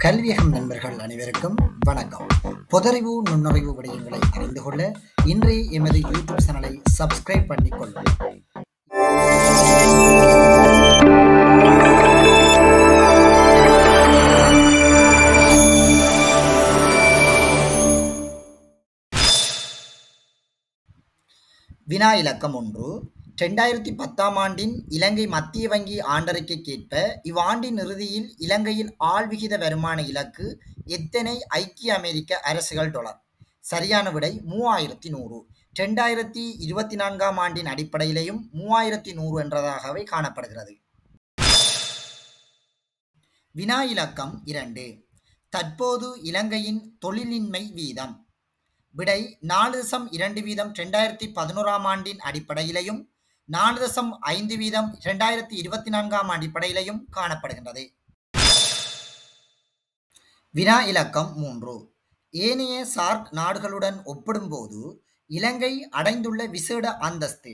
கல்வியகம் நண்பர்கள் அனைவருக்கும் வணக்கம். பொதறிவு நுண்ணறிவு விடயங்களை அறிந்து கொள்ள இன்றைய எமது யூடியூப் சேனலை சப்ஸ்கிரைப் பண்ணிக்கொள்ளும். வினா இலக்கம் 1. 2010 ஆண்டின் இலங்கை மத்திய வங்கி ஆண்டறிக்கைக்கேற்ப இவ்வாண்டின் இறுதியில் இலங்கையின் ஆள்விகித வருமான இலக்கு எத்தனை ஐக்கிய அமெரிக்க அரசுகள் டாலர்? சரியான விடை 3100. 2024 ஆண்டின் அடிப்படையிலேயும் 3100 என்றதாகவே காணப்படுகிறது. வினா இலக்கம் 2. தற்போது இலங்கையின் தொழிலின்மை வீதம்? விடை 4.2 வீதம் 2011 ஆண்டின் அடிப்படையிலையும் 4.5 வீதம் 2024 அடிப்படையிலையும் காணப்படுகின்றது. வினா இலக்கம் 3. ஏனைய சார்க் நாடுகளுடன் ஒப்பிடும்போது இலங்கை அடைந்துள்ள விசேட அந்தஸ்து?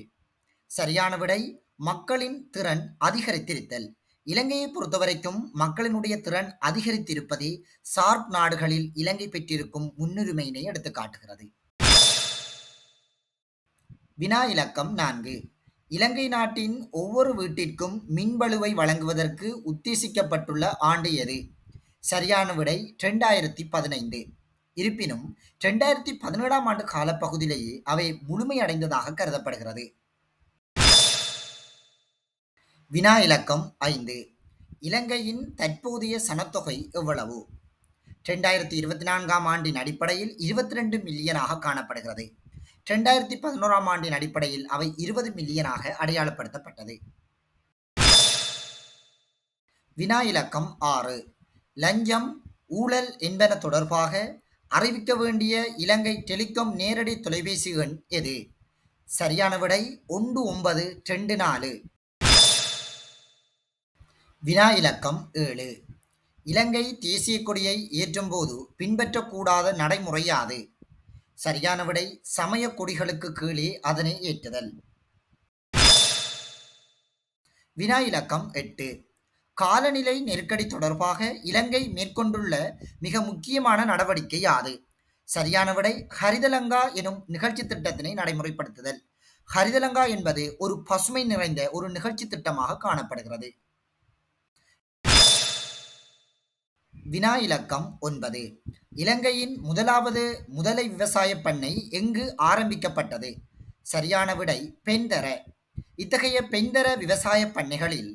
சரியான விடை மக்களின் திறன் அதிகரித்திருத்தல். இலங்கையை பொறுத்தவரைக்கும் மக்களினுடைய திறன் அதிகரித்திருப்பதே சார்க் நாடுகளில் இலங்கை பெற்றிருக்கும் முன்னுரிமையினை எடுத்து காட்டுகிறது. வினா இலக்கம் 4. இலங்கை நாட்டின் ஒவ்வொரு வீட்டிற்கும் மின்பளுவை வழங்குவதற்கு உத்தேசிக்கப்பட்டுள்ள ஆண்டு எது? சரியான விடை 2015. இருப்பினும் 2017 ஆண்டு காலப்பகுதியிலேயே அவை முழுமையடைந்ததாக கருதப்படுகிறது. வினா இலக்கம் 5. இலங்கையின் தற்போதைய சனத்தொகை எவ்வளவு? 2024 ஆண்டின் அடிப்படையில் 22 மில்லியனாக காணப்படுகிறது. 2011 ஆண்டின் அடிப்படையில் அவை 20 மில்லியனாக அடையாளப்படுத்தப்பட்டது. வினா இலக்கம் 6. லஞ்சம் ஊழல் என்பன தொடர்பாக அறிவிக்க வேண்டிய இலங்கை டெலிகாம் நேரடி தொலைபேசி எண் எது? சரியான விடை 1924. வினா இலக்கம் 7. இலங்கை தேசிய கொடியை ஏற்றும் போது பின்பற்றக்கூடாத நடைமுறை யாது? சரியான விடை சமய கொடிகளுக்கு கீழே அதனை ஏற்றுதல். வினா இலக்கம் 8. காலநிலை நெருக்கடி தொடர்பாக இலங்கை மேற்கொண்டுள்ள மிக முக்கியமான நடவடிக்கை யாது? சரியான விடை ஹரிதலங்கா எனும் நிகழ்ச்சி திட்டத்தினை நடைமுறைப்படுத்துதல். ஹரிதலங்கா என்பது ஒரு பசுமை நிறைந்த ஒரு நிகழ்ச்சி திட்டமாக காணப்படுகிறது. வினா இலக்கம் 9. இலங்கையின் முதலாவது முதலை விவசாய பண்ணை எங்கு ஆரம்பிக்கப்பட்டது? சரியான விடை பெந்தர. இத்தகைய பெந்தர விவசாய பண்ணைகளில்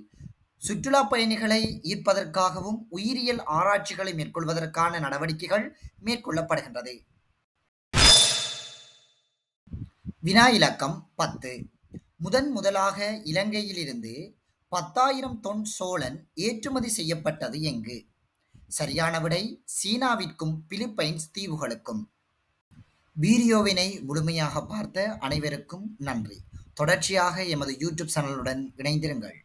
சுற்றுலா பயணிகளை ஈர்ப்பதற்காகவும் உயிரியல் ஆராய்ச்சிகளை மேற்கொள்வதற்கான நடவடிக்கைகள் மேற்கொள்ளப்படுகின்றது. வினா இலக்கம் 10. முதலாக இலங்கையிலிருந்து 10,000 தொன் சோளன் ஏற்றுமதி செய்யப்பட்டது எங்கு? சரியான விடை சீனாவிற்கும் பிலிப்பைன்ஸ் தீவுகளுக்கும். வீடியோவினை முழுமையாக பார்த்த அனைவருக்கும் நன்றி. தொடர்ச்சியாக எமது யூடியூப் சேனலுடன் இணைந்திருங்கள்.